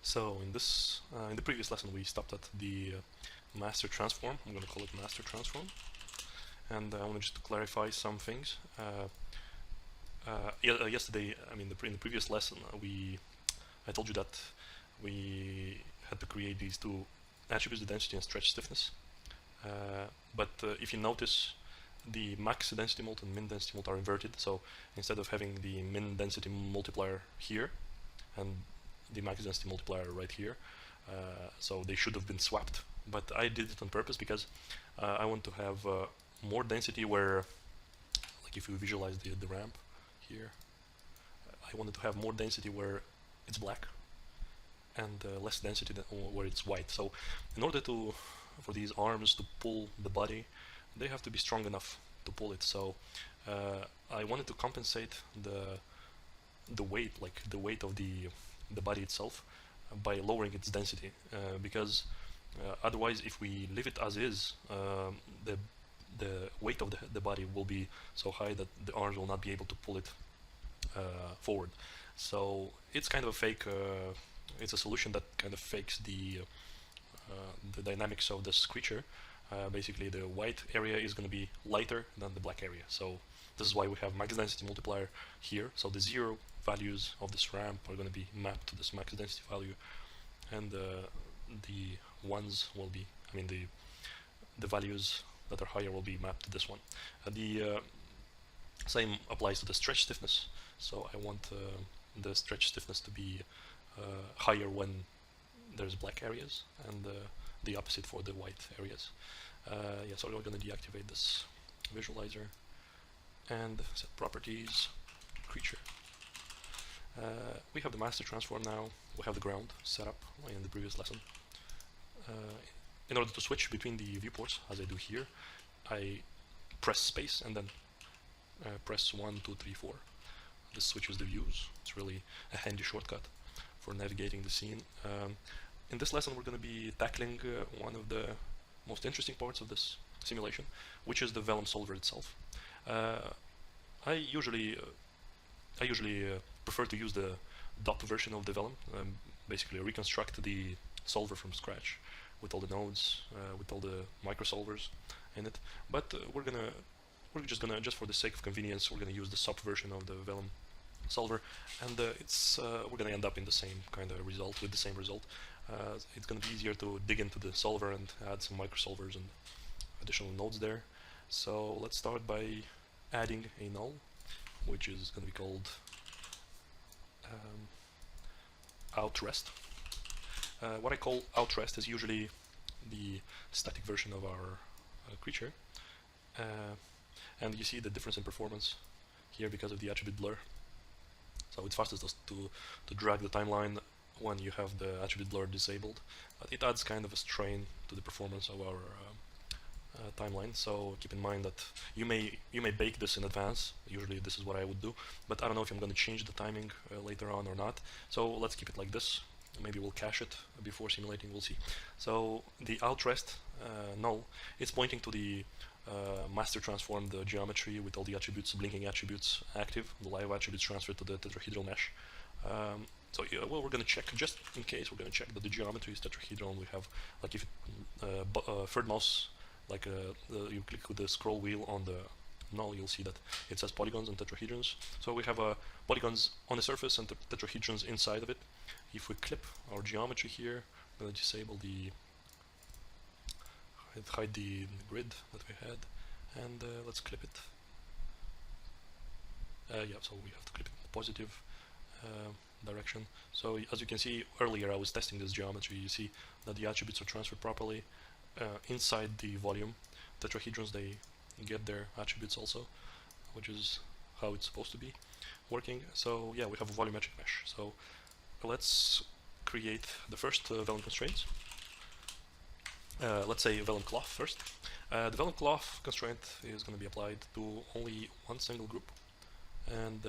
So in the previous lesson, we stopped at the master transform. I'm going to call it master transform, and I want just to clarify some things. Yesterday, in the previous lesson, I told you that we had to create these two attributes, the density and stretch stiffness. But if you notice, the max density mult and min density mult are inverted. So instead of having the min density multiplier here and the max density multiplier right here, so they should have been swapped. But I did it on purpose because I want to have more density where, like if you visualize the ramp here, I wanted to have more density where it's black and less density where it's white. So in order for these arms to pull the body, they have to be strong enough to pull it. So I wanted to compensate the weight, like the weight of the body itself, by lowering its density, because otherwise, if we leave it as is, the weight of the body will be so high that the arms will not be able to pull it forward. So it's kind of a fake. It's a solution that kind of fakes the dynamics of this creature. Basically, the white area is going to be lighter than the black area. So this is why we have max density multiplier here. So the zero values of this ramp are going to be mapped to this max density value, and the ones will be, the values that are higher will be mapped to this one. The same applies to the stretch stiffness. So I want the stretch stiffness to be higher when there's black areas, and the opposite for the white areas. So we're going to deactivate this visualizer and set properties, creature. We have the master transform now. We have the ground set up in the previous lesson. In order to switch between the viewports, as I do here, I press space and then press 1, 2, 3, 4. This switches the views. It's really a handy shortcut for navigating the scene. In this lesson, we're going to be tackling one of the most interesting parts of this simulation, which is the Vellum solver itself. I usually prefer to use the dot version of the Vellum, basically reconstruct the solver from scratch with all the nodes, with all the microsolvers in it. But we're just for the sake of convenience, we're gonna use the sub version of the Vellum solver, and we're gonna end up in the same kind of result with the same result. It's gonna be easier to dig into the solver and add some microsolvers and additional nodes there. So let's start by adding a null, which is going to be called outrest. What I call outrest is usually the static version of our creature, and you see the difference in performance here because of the attribute blur. So it's fastest to drag the timeline when you have the attribute blur disabled, but it adds kind of a strain to the performance of our timeline. So keep in mind that you may bake this in advance. Usually this is what I would do, but I don't know if I'm going to change the timing later on or not. So let's keep it like this. Maybe we'll cache it before simulating. We'll see. So the outrest null is pointing to the master transform, the geometry with all the attributes, blinking attributes active, the live attributes transferred to the tetrahedral mesh. Well, we're going to check, just in case, we're going to check that the geometry is tetrahedral. And we have, like, if third mouse, like you click with the scroll wheel on the null, you'll see that it says polygons and tetrahedrons. So we have polygons on the surface and tetrahedrons inside of it. If we clip our geometry here, I'm going to disable hide the grid that we had, and let's clip it. So we have to clip it in the positive direction. So as you can see earlier, I was testing this geometry. You see that the attributes are transferred properly inside the volume. Tetrahedrons, they get their attributes also, which is how it's supposed to be working. So yeah, we have a volumetric mesh. So let's create the first Vellum constraints. Let's say Vellum cloth first. The Vellum cloth constraint is going to be applied to only one single group, and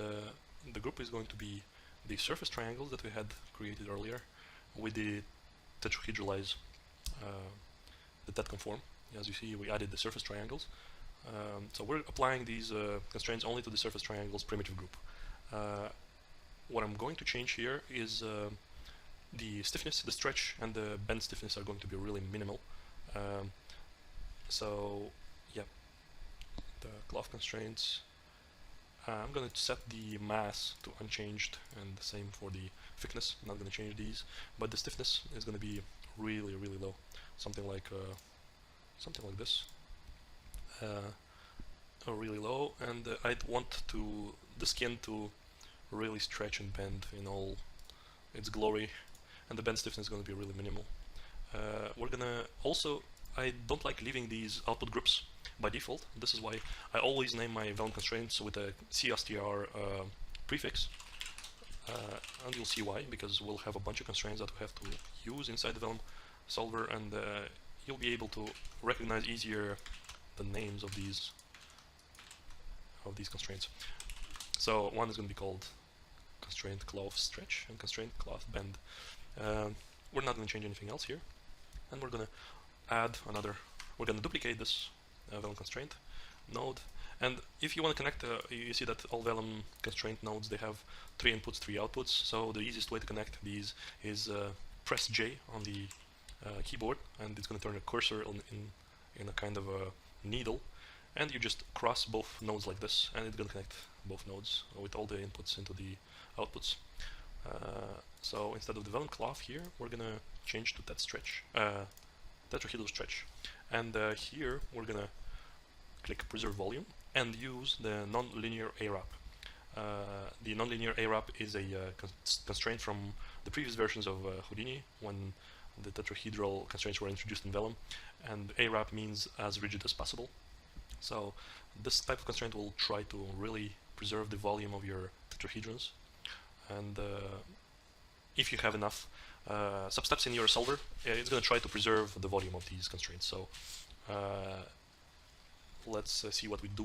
the group is going to be the surface triangles that we had created earlier with the tetrahedralize, the tet conform. As you see, we added the surface triangles. So we're applying these constraints only to the surface triangles primitive group. What I'm going to change here is the stiffness, the stretch, and the bend stiffness are going to be really minimal. So yeah, the cloth constraints. I'm going to set the mass to unchanged, and the same for the thickness. I'm not going to change these, but the stiffness is going to be really, really low, something like this, really low. And I'd want the skin to really stretch and bend in all its glory, and the bend stiffness is going to be really minimal. We're gonna also, I don't like leaving these output groups by default. This is why I always name my Vellum constraints with a CSTR prefix, and you'll see why, because we'll have a bunch of constraints that we have to use inside the Vellum solver, and you'll be able to recognize easier the names of these constraints. So one is going to be called constraint cloth stretch and constraint cloth bend. We're not going to change anything else here, and we're going to add another. We're going to duplicate this Vellum constraint node, and if you want to connect, you see that all Vellum constraint nodes, they have 3 inputs, 3 outputs. So the easiest way to connect these is press J on the keyboard, and it's going to turn a cursor in a kind of a needle, and you just cross both nodes like this, and it's going to connect both nodes with all the inputs into the outputs. So instead of the Vellum cloth here, we're going to change to that stretch, tetrahedral stretch. And here we're going to click preserve volume and use the non-linear ARAP. The non-linear ARAP is a constraint from the previous versions of Houdini, when the tetrahedral constraints were introduced in Vellum, and ARAP means as rigid as possible. So this type of constraint will try to really preserve the volume of your tetrahedrons, and if you have enough substeps in your solver, it's going to try to preserve the volume of these constraints. So let's see what we do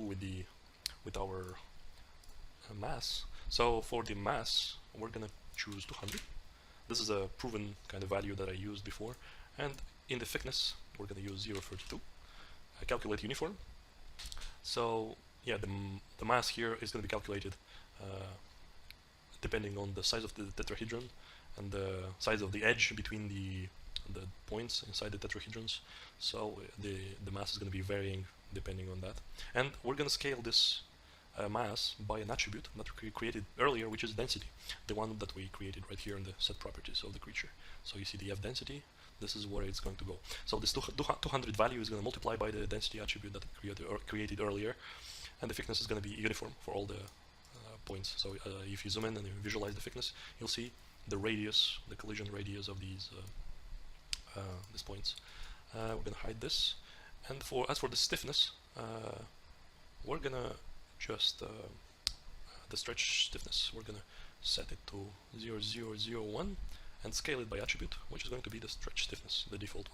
with our mass. So for the mass, we're going to choose 200. This is a proven kind of value that I used before. And in the thickness, we're going to use 0.32. Calculate uniform. So yeah, the mass here is going to be calculated depending on the size of the tetrahedron and the size of the edge between the points inside the tetrahedrons. So the mass is going to be varying depending on that. And we're going to scale this mass by an attribute that we created earlier, which is density, the one that we created right here in the set properties of the creature. So you see the F density, this is where it's going to go. So this 200 value is going to multiply by the density attribute that we created earlier, and the thickness is going to be uniform for all the points. So if you zoom in and you visualize the thickness, you'll see the radius, the collision radius of these points. We're going to hide this, and as for the stiffness, we're going to just the stretch stiffness, we're going to set it to 0.001 and scale it by attribute, which is going to be the stretch stiffness, the default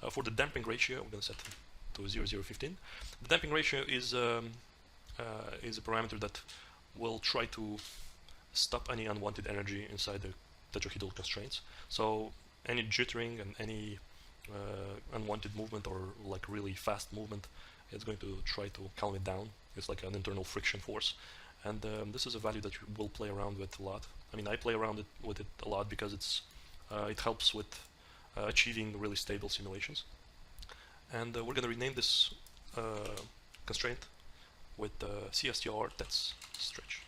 one. For the damping ratio, we're going to set it to 0.015. The damping ratio is a parameter that will try to stop any unwanted energy inside the tetrahedral constraints. So any jittering and any unwanted movement or like really fast movement, it's going to try to calm it down. It's like an internal friction force, and this is a value that you will play around with a lot. I mean, I play around with it a lot because it helps with achieving really stable simulations. And we're going to rename this constraint with CSTR Tets stretch.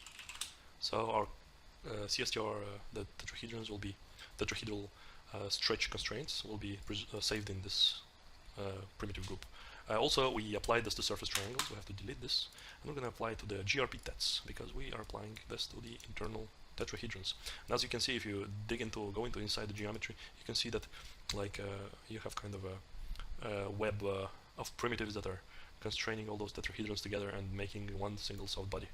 So our CSTR, the tetrahedrons will be tetrahedral stretch constraints will be saved in this primitive group. Also, we applied this to surface triangles. We have to delete this, and we're going to apply it to the GRP Tets because we are applying this to the internal tetrahedrons. And as you can see, if you go into inside the geometry, you can see that like you have kind of a web of primitives that are constraining all those tetrahedrons together and making one single solid body.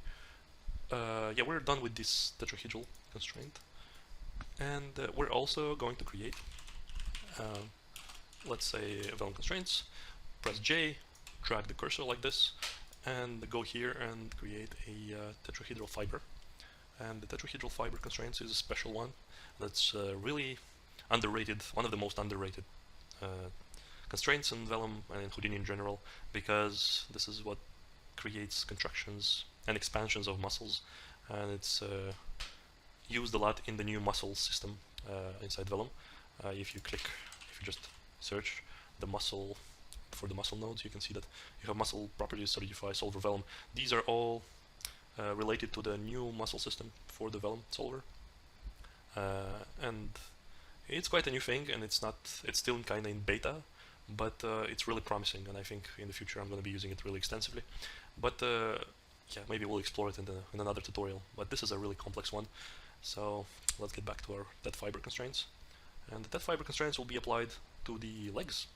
Yeah, we're done with this tetrahedral constraint, and we're also going to create, let's say, Vellum constraints. Press J, drag the cursor like this, and go here and create a tetrahedral fiber. And the tetrahedral fiber constraints is a special one that's really underrated, one of the most underrated constraints in Vellum and in Houdini in general, because this is what creates contractions and expansions of muscles, and it's used a lot in the new muscle system inside Vellum. If you just search the muscle for the muscle nodes, you can see that you have muscle properties, solidify, solver, Vellum. These are all related to the new muscle system for the Vellum solver, and it's quite a new thing, and it's still kind of in beta, but it's really promising, and I think in the future I'm going to be using it really extensively. But yeah, maybe we'll explore it in another tutorial. But this is a really complex one, so let's get back to our dead fiber constraints. And the dead fiber constraints will be applied to the legs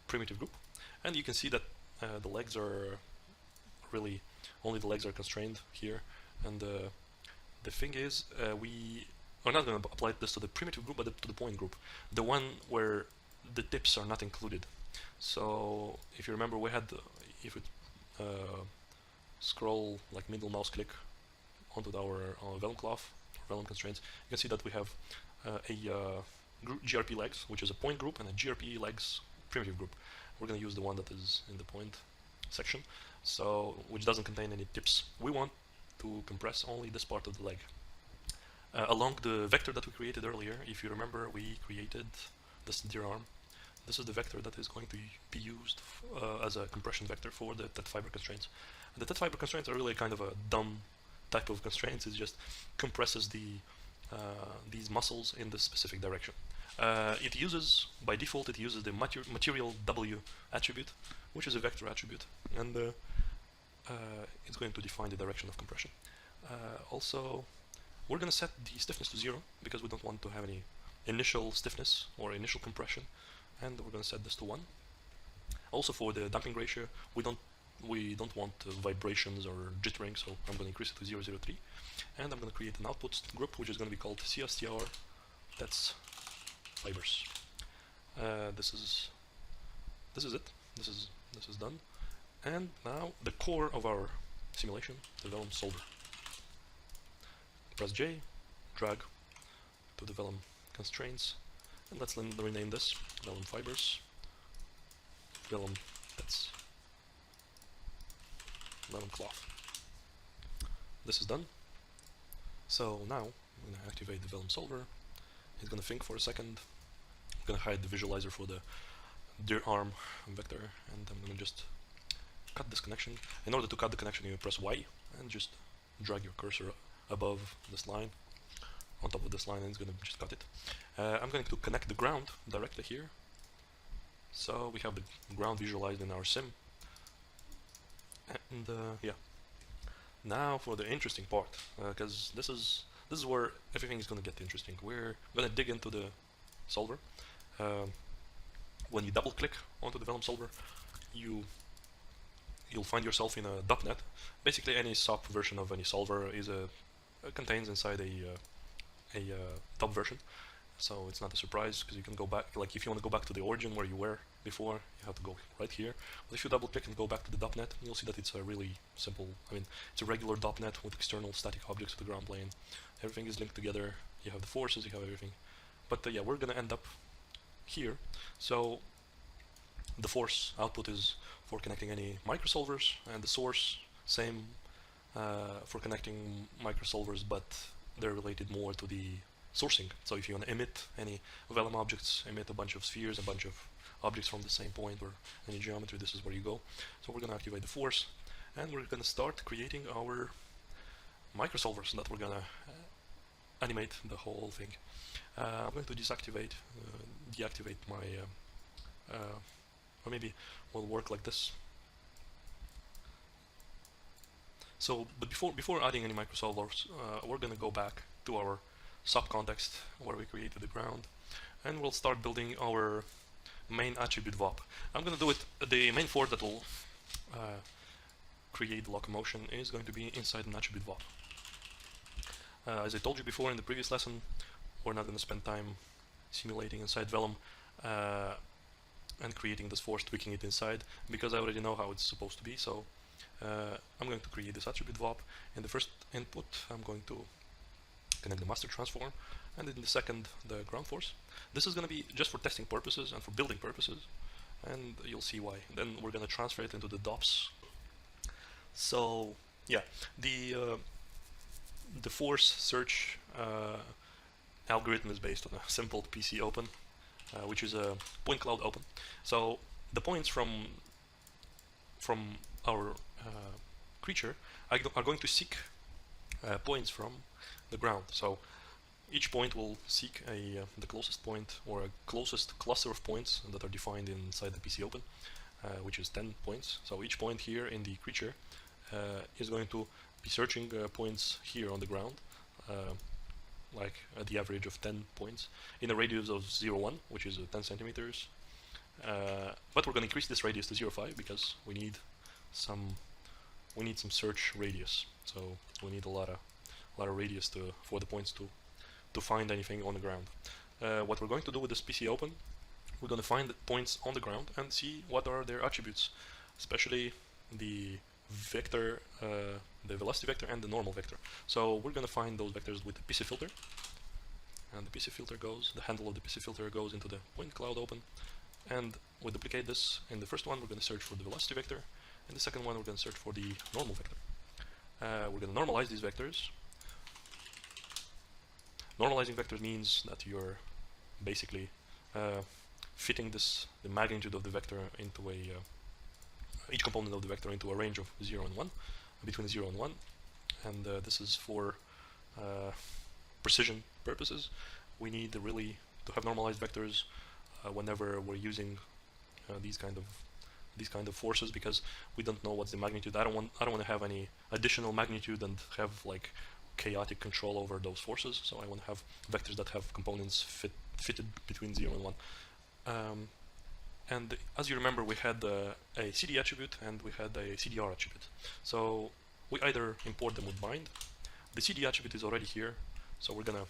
primitive group, and you can see that the legs are really only the legs are constrained here, and the thing is we are not going to apply this to the primitive group, but to the point group, the one where the tips are not included. So if you remember, we had if we scroll like middle mouse click onto our Vellum cloth, Vellum constraints, you can see that we have a GRP legs, which is a point group, and a GRP legs primitive group. We're going to use the one that is in the point section, so which doesn't contain any tips. We want to compress only this part of the leg. Along the vector that we created earlier, if you remember, we created this deer arm. This is the vector that is going to be used as a compression vector for the dead fiber constraints. And the dead fiber constraints are really kind of a dumb type of constraints. It just compresses these muscles in this specific direction. It uses, by default, it uses the material W attribute, which is a vector attribute, and it's going to define the direction of compression. Also, we're going to set the stiffness to 0 because we don't want to have any initial stiffness or initial compression, and we're going to set this to 1. Also, for the damping ratio, we don't want vibrations or jittering, so I'm going to increase it to 0.03, and I'm going to create an output group which is going to be called CSTR. That's fibers. This is it. This is done, and now the core of our simulation, the Vellum solver. Press J, drag to the Vellum constraints, and let's rename this Vellum fibers. Vellum, that's Vellum cloth. This is done. So now I'm going to activate the Vellum solver. It's going to think for a second. I'm going to hide the visualizer for the deer arm vector, and I'm going to just cut this connection. In order to cut the connection, you press Y and just drag your cursor above this line, on top of this line, and it's going to just cut it. I'm going to connect the ground directly here. So we have the ground visualized in our sim. And yeah. Now for the interesting part, because this is where everything is going to get interesting. We're going to dig into the solver. When you double click onto the Vellum solver, you'll find yourself in a .NET. Basically, any SOP version of any solver is contains inside a top version. So it's not a surprise, because you can go back, like if you want to go back to the origin where you were before, you have to go right here. But if you double click and go back to the .NET, you'll see that it's a really simple, it's a regular .NET with external static objects to the ground plane. Everything is linked together. You have the forces, you have everything. But yeah, we're going to end up here. So the force output is for connecting any microsolvers, and the source, same for connecting microsolvers, but they're related more to the sourcing. So if you want to emit any Vellum objects, emit a bunch of spheres, a bunch of objects from the same point or any geometry, this is where you go. So we're going to activate the force, and we're going to start creating our microsolvers that we're going to animate the whole thing. I'm going to deactivate my, or maybe we'll work like this. So, but before adding any microsolvers, we're going to go back to our SOP context where we created the ground, and we'll start building our main attribute VOP. I'm going to do it, the main force that will create the locomotion is going to be inside an attribute VOP. As I told you before in the previous lesson, we're not going to spend time simulating inside Vellum and creating this force, tweaking it inside, because I already know how it's supposed to be. So I'm going to create this attribute VOP. In the first input, I'm going to connect the master transform, and in the second, the ground force. This is going to be just for testing purposes and for building purposes, and you'll see why. Then we're going to transfer it into the DOPS. So yeah, the force search algorithm is based on a simple PC open, which is a point cloud open. So the points from our creature are going to seek points from the ground. So each point will seek the closest point, or a closest cluster of points that are defined inside the PC open, which is 10 points. So each point here in the creature is going to be searching points here on the ground, like at the average of 10 points in a radius of 0.1, which is 10 centimeters. But we're going to increase this radius to 0.5 because we need some search radius. So we need a lot of radius for the points to find anything on the ground. What we're going to do with this PC open, we're going to find the points on the ground and see what are their attributes, especially the vector, the velocity vector and the normal vector. So we're going to find those vectors with the PC filter, and the PC filter the handle of the PC filter goes into the point cloud open, and we duplicate this. In the first one we're going to search for the velocity vector, and the second one we're going to search for the normal vector. We're going to normalize these vectors. Normalizing vectors means that you're basically fitting the magnitude of the vector into each component of the vector into a range of 0 and 1, between 0 and 1, and this is for precision purposes. We need really to have normalized vectors whenever we're using these kind of forces, because we don't know what's the magnitude. I don't want to have any additional magnitude and have like chaotic control over those forces. So I want to have vectors that have components fitted between 0 and 1. And as you remember, we had a CD attribute and we had a CDR attribute. So we either import them with bind. The CD attribute is already here, so we're gonna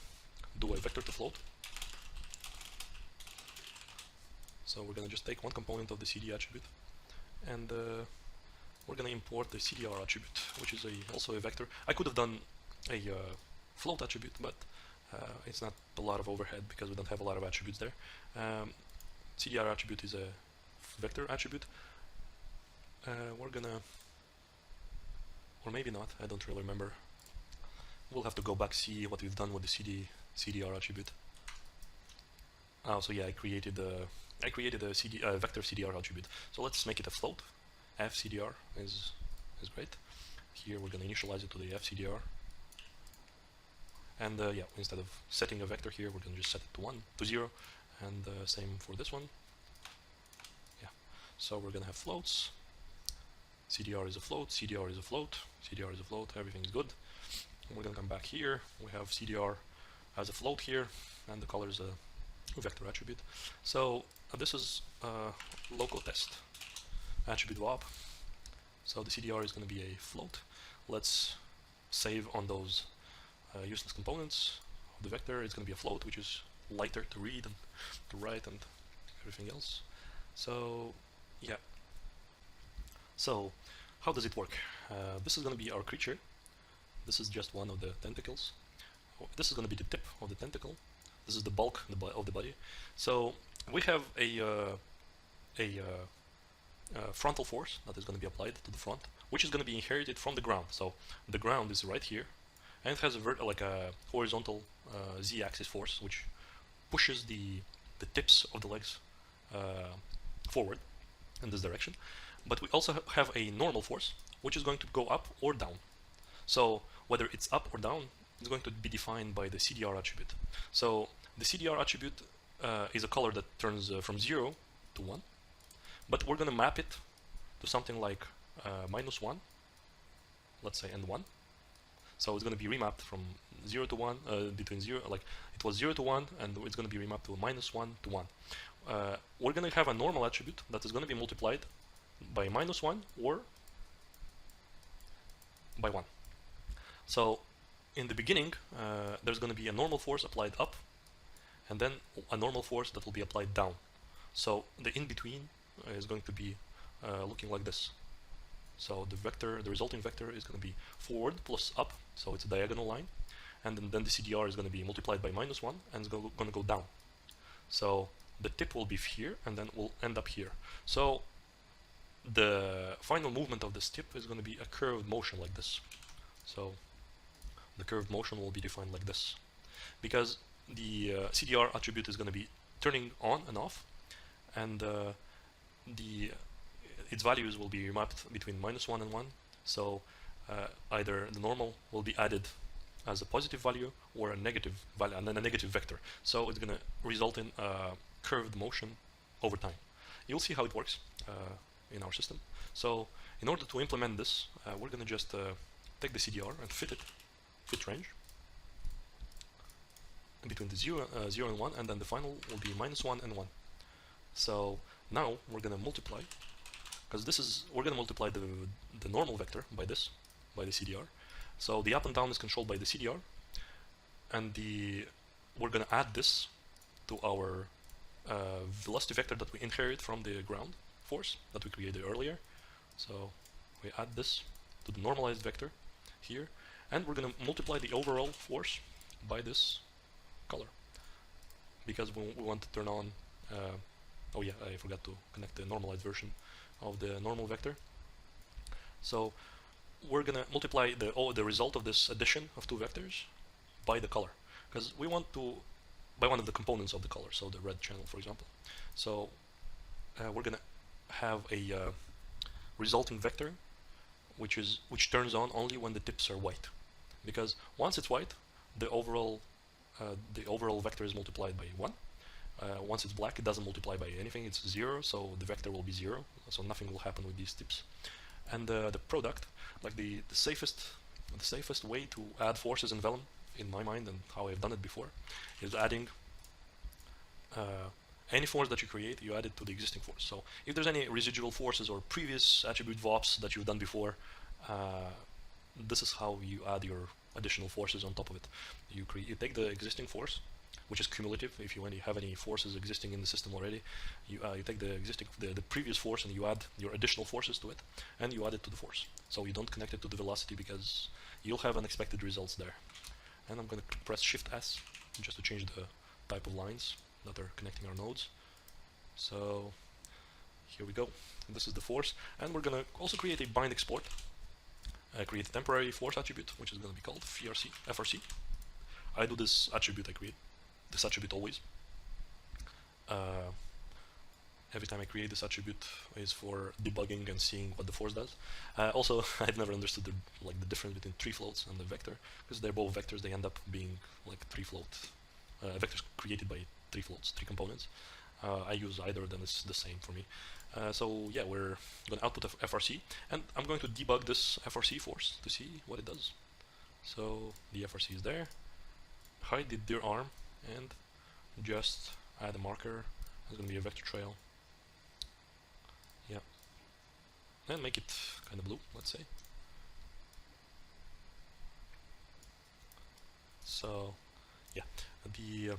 do a vector to float. So we're gonna just take one component of the CD attribute, and we're gonna import the CDR attribute, which is also a vector. I could have done a float attribute, but it's not a lot of overhead because we don't have a lot of attributes there. CDR attribute is a vector attribute. We're gonna, or maybe not, I don't really remember. We'll have to go back, see what we've done with the CDR attribute. Oh, so yeah, I created a vector CDR attribute. So let's make it a float. FCDR is great. Here we're gonna initialize it to the FCDR. And yeah, instead of setting a vector here, we're gonna just set it to 0, and same for this one. Yeah, so we're gonna have floats. CDR is a float, CDR is a float, CDR is a float, everything is good. And we're gonna come back here, we have CDR as a float here, and the color is a vector attribute. So this is local test attribute VOP. So the CDR is gonna be a float. Let's save on those useless components of the vector. It's gonna be a float, which is lighter to read and to write and everything else. So yeah, so how does it work? This is going to be our creature. This is just one of the tentacles. This is going to be the tip of the tentacle. This is the bulk of the body. So we have a frontal force that is going to be applied to the front, which is going to be inherited from the ground. So the ground is right here, and it has a horizontal z-axis force, which pushes the tips of the legs forward in this direction. But we also have a normal force, which is going to go up or down. So whether it's up or down is going to be defined by the CDR attribute. So the CDR attribute is a color that turns from 0 to 1, but we're going to map it to something like -1, let's say, and 1. So it's going to be remapped from 0 to 1, between 0, like it was 0 to 1, and it's going to be remapped to -1 to 1. We're going to have a normal attribute that is going to be multiplied by -1 or by 1. So in the beginning, there's going to be a normal force applied up, and then a normal force that will be applied down. So the in-between is going to be looking like this. So the resulting vector is going to be forward plus up, so it's a diagonal line, and then the CDR is going to be multiplied by -1, and it's going to go down. So the tip will be here, and then will end up here. So the final movement of this tip is going to be a curved motion like this. So the curved motion will be defined like this, because the CDR attribute is going to be turning on and off, and its values will be mapped between -1 and 1. So either the normal will be added as a positive value or a negative value, and then a negative vector. So it's going to result in a curved motion over time. You'll see how it works in our system. So in order to implement this, we're going to just take the CDR and fit range between the 0 and 1, and then the final will be -1 and 1. So now we're going to multiply, because we're going to multiply the normal vector by the CDR. So the up and down is controlled by the CDR, and we're going to add this to our velocity vector that we inherit from the ground force that we created earlier. So we add this to the normalized vector here, and we're going to multiply the overall force by this color, because we want to turn on oh yeah, I forgot to connect the normalized version of the normal vector. So we're gonna multiply the result of this addition of two vectors by the color, because we want to, by one of the components of the color, so the red channel, for example. So we're gonna have a resulting vector which turns on only when the tips are white, because once it's white, the overall vector is multiplied by 1. Once it's black, it doesn't multiply by anything, it's 0, so the vector will be 0, so nothing will happen with these tips. And the product, like the safest way to add forces in Vellum, in my mind, and how I've done it before, is adding any force that you create, you add it to the existing force. So if there's any residual forces or previous attribute VOPs that you've done before, this is how you add your additional forces on top of it. You take the existing force, which is cumulative. If you have any forces existing in the system already, you take the previous force and you add your additional forces to it, and you add it to the force. So you don't connect it to the velocity, because you'll have unexpected results there. And I'm going to press Shift S just to change the type of lines that are connecting our nodes. So here we go. This is the force, and we're going to also create a bind export. Create a temporary force attribute, which is going to be called FRC. I do this attribute, I create this attribute always. Every time I create this attribute is for debugging and seeing what the force does. Also, I've never understood the difference between 3 floats and the vector, because they're both vectors. They end up being like 3 float vectors created by 3 floats, 3 components. I use either of them, it's the same for me. So yeah, we're going to output a FRC, and I'm going to debug this FRC force to see what it does. So the FRC is there. Hide the dir arm and just add a marker. It's going to be a vector trail. Yeah, and make it kind of blue, let's say. So yeah, we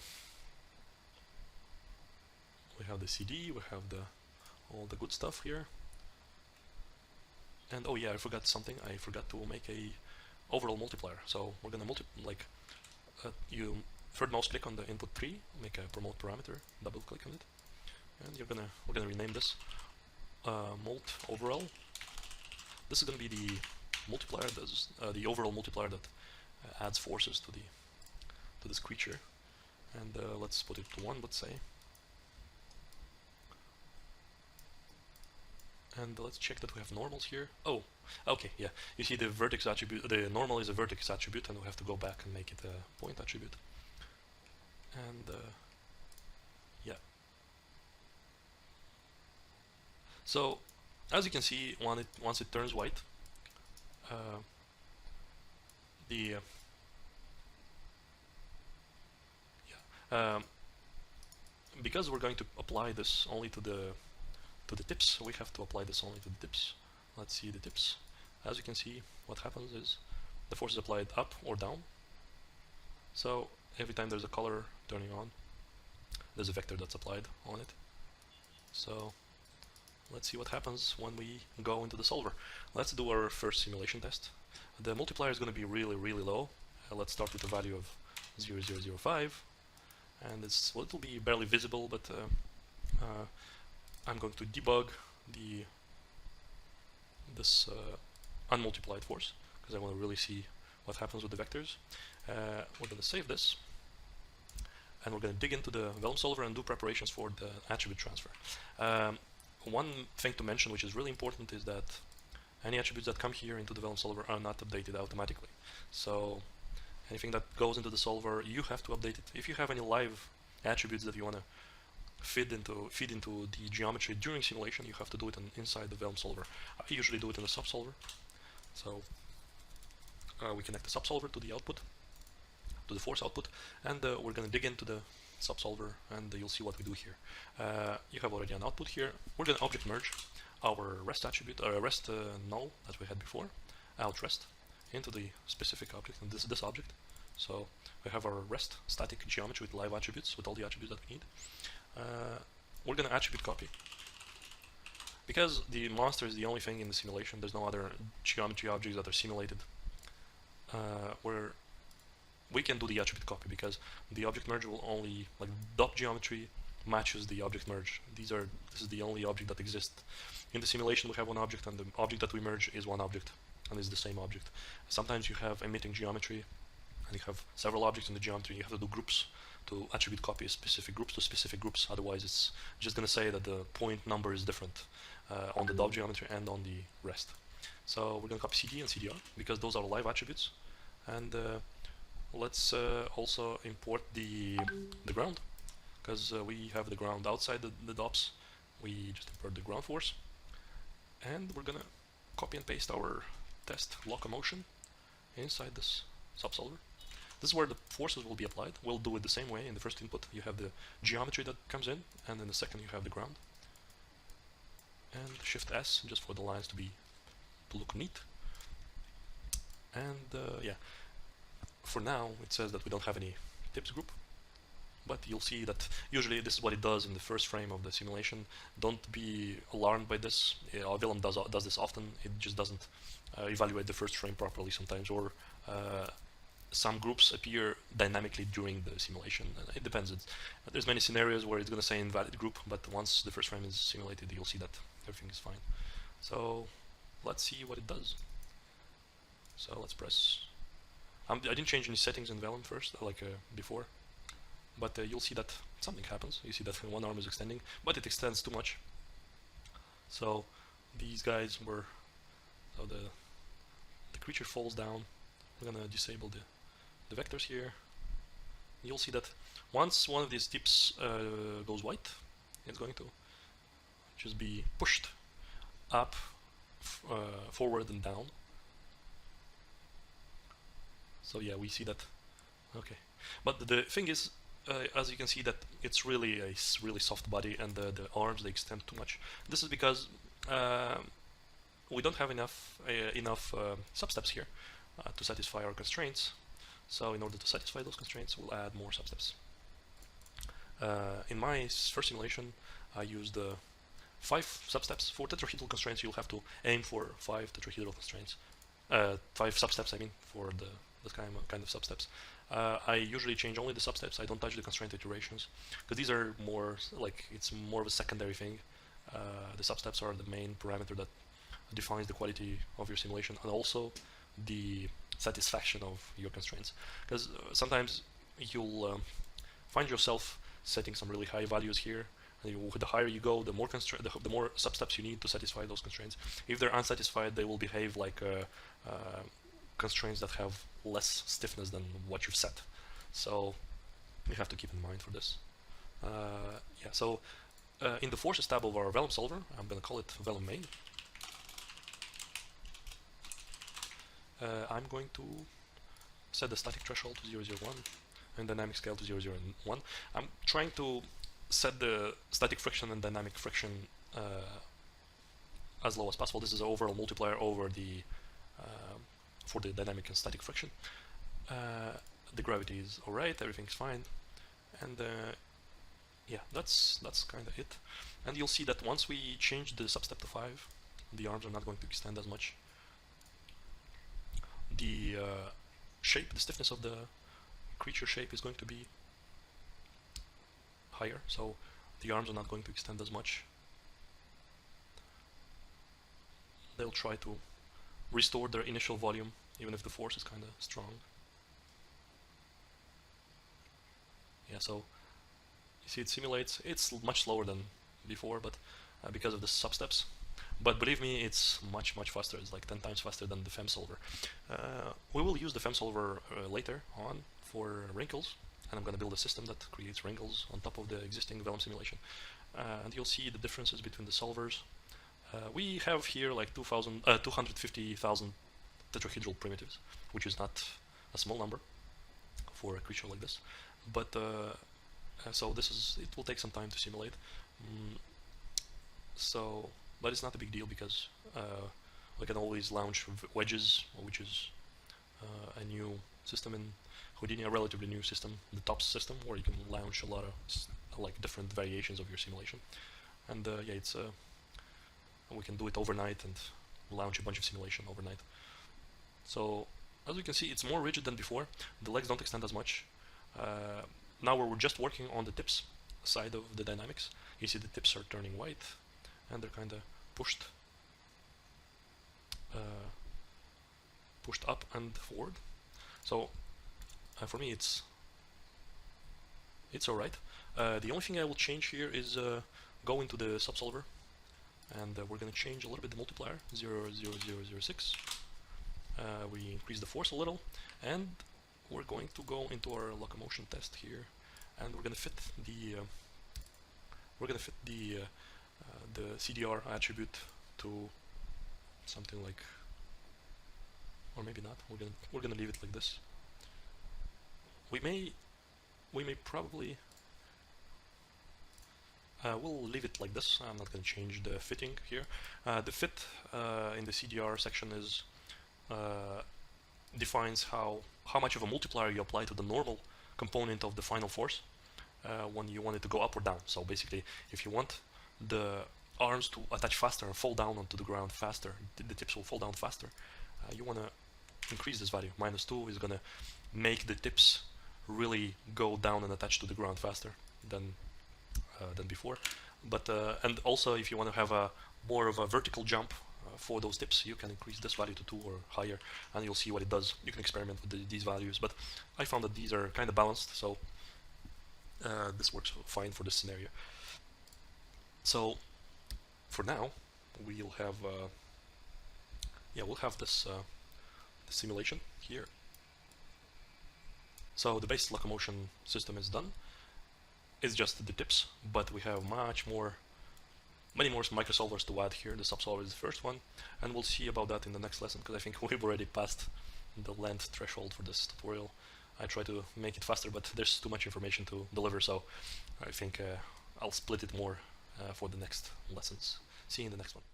have the CD, we have all the good stuff here. And oh yeah, I forgot something. I forgot to make a overall multiplier. So we're gonna you third mouse click on the input 3, make a promote parameter, double click on it, and we're gonna rename this mult overall. This is gonna be the multiplier, the overall multiplier that adds forces to this creature. And let's put it to 1, let's say. And let's check that we have normals here. Oh, okay, yeah. You see the vertex attribute, the normal is a vertex attribute, and we have to go back and make it a point attribute. And yeah. So as you can see, once it turns white, because we're going to apply this only to the tips, we have to apply this only to the tips. Let's see the tips. As you can see, what happens is the force is applied up or down. So every time there's a color turning on, there's a vector that's applied on it. So let's see what happens when we go into the solver. Let's do our first simulation test. The multiplier is going to be really, really low. Let's start with a value of 0.0005, and it'll be barely visible, but I'm going to debug this unmultiplied force, because I want to really see what happens with the vectors. We're going to save this, and we're going to dig into the Vellum solver and do preparations for the attribute transfer. One thing to mention, which is really important, is that any attributes that come here into the Vellum solver are not updated automatically. So anything that goes into the solver, you have to update it. If you have any live attributes that you want to feed into the geometry during simulation, you have to do it inside the Vellum solver. I usually do it in the subsolver. So we connect the subsolver to the output, to the force output, and we're going to dig into the subsolver, and you'll see what we do here. You have already an output here. We're going to object merge our rest attribute, rest null that we had before, out rest, into the specific object, and this object. So we have our rest static geometry with live attributes, with all the attributes that we need. We're going to attribute copy. Because the monster is the only thing in the simulation, there's no other geometry objects that are simulated, where we can do the attribute copy, because the object merge will only, like, dot geometry matches the object merge. This is the only object that exists. In the simulation we have one object, and the object that we merge is one object, and is the same object. Sometimes you have emitting geometry, and you have several objects in the geometry. You have to do groups to attribute copy specific groups to specific groups. Otherwise it's just going to say that the point number is different on the dot geometry and on the rest. So we're going to copy CD and CDR, because those are live attributes. And let's also import the ground, because we have the ground outside the DOPS. We just import the ground force, and we're gonna copy and paste our test locomotion inside this subsolver. This is where the forces will be applied. We'll do it the same way. In the first input you have the geometry that comes in, and in the second you have the ground. And Shift S just for the lines to look neat. And yeah, for now it says that we don't have any tips group, but you'll see that usually this is what it does in the first frame of the simulation. Don't be alarmed by this. Vellum does this often. It just doesn't evaluate the first frame properly sometimes, or some groups appear dynamically during the simulation. It depends. There's many scenarios where it's going to say invalid group, but once the first frame is simulated, you'll see that everything is fine. So let's see what it does. So let's press. I didn't change any settings in Vellum first, like before, but you'll see that something happens. You see that one arm is extending, but it extends too much. So these guys were, so the creature falls down. We're gonna disable the vectors here. You'll see that once one of these tips goes white, it's going to just be pushed up, forward and down. So yeah, we see that. Okay, but the thing is, as you can see, that it's really a really soft body, and the arms, they extend too much. This is because we don't have enough substeps here to satisfy our constraints. So in order to satisfy those constraints, we'll add more substeps. In my first simulation, I used 5 substeps. For tetrahedral constraints, you'll have to aim for 5 tetrahedral constraints. 5 substeps, I mean, for this kind of substeps. I usually change only the substeps. I don't touch the constraint iterations, because these are more like, it's more of a secondary thing. The substeps are the main parameter that defines the quality of your simulation, and also the satisfaction of your constraints. Because sometimes you'll find yourself setting some really high values here, and the higher you go, the more substeps you need to satisfy those constraints. If they're unsatisfied, they will behave like constraints that have less stiffness than what you've set. So you have to keep in mind for this. Yeah. So in the forces tab of our Vellum solver, I'm going to call it Vellum main. I'm going to set the static threshold to 001 and dynamic scale to 001. I'm trying to set the static friction and dynamic friction as low as possible. This is an overall multiplier over the for the dynamic and static friction. The gravity is alright, everything's fine, and yeah, that's kind of it. And you'll see that once we change the substep to 5, the arms are not going to extend as much. The shape, the stiffness of the creature shape is going to be higher, so the arms are not going to extend as much. They'll try to restore their initial volume, even if the force is kind of strong. yeah, so you see it simulates. It's much slower than before, but because of the sub-steps. But believe me, it's much faster. It's like 10 times faster than the FEM solver. We will use the FEM solver later on for wrinkles, and I'm going to build a system that creates wrinkles on top of the existing Vellum simulation. And you'll see the differences between the solvers. We have here like 250,000 tetrahedral primitives, which is not a small number for a creature like this. But so it will take some time to simulate. But it's not a big deal because we can always launch wedges, which is a new system in Houdini, a relatively new system, the TOPS system, where you can launch a lot of like different variations of your simulation. And yeah, it's we can do it overnight and launch a bunch of simulation overnight. So as you can see, it's more rigid than before. The legs don't extend as much. Now we're just working on the tips side of the dynamics. You see the tips are turning white, and they're kind of pushed up and forward. So for me, it's all right. The only thing I will change here is go into the subsolver, and we're going to change a little bit the multiplier 0.0006. We increase the force a little, and we're going to go into our locomotion test here, and we're going to fit the CDR attribute to something like, or maybe not. We're gonna leave it like this. We may probably we'll leave it like this. I'm not gonna change the fitting here. The fit in the CDR section is defines how much of a multiplier you apply to the normal component of the final force when you want it to go up or down. So basically, if you want the arms to attach faster and fall down onto the ground faster, the tips will fall down faster, you want to increase this value. -2 is going to make the tips really go down and attach to the ground faster than before. But and also, if you want to have a more of a vertical jump for those tips, you can increase this value to 2 or higher, and you'll see what it does. You can experiment with these values, but I found that these are kind of balanced, so this works fine for this scenario. So for now, we'll have this the simulation here. So the base locomotion system is done. It's just the tips, but we have many more microsolvers to add here. The subsolver is the first one, and we'll see about that in the next lesson, because I think we've already passed the length threshold for this tutorial. I try to make it faster, but there's too much information to deliver, so I think I'll split it more for the next lessons. See you in the next one.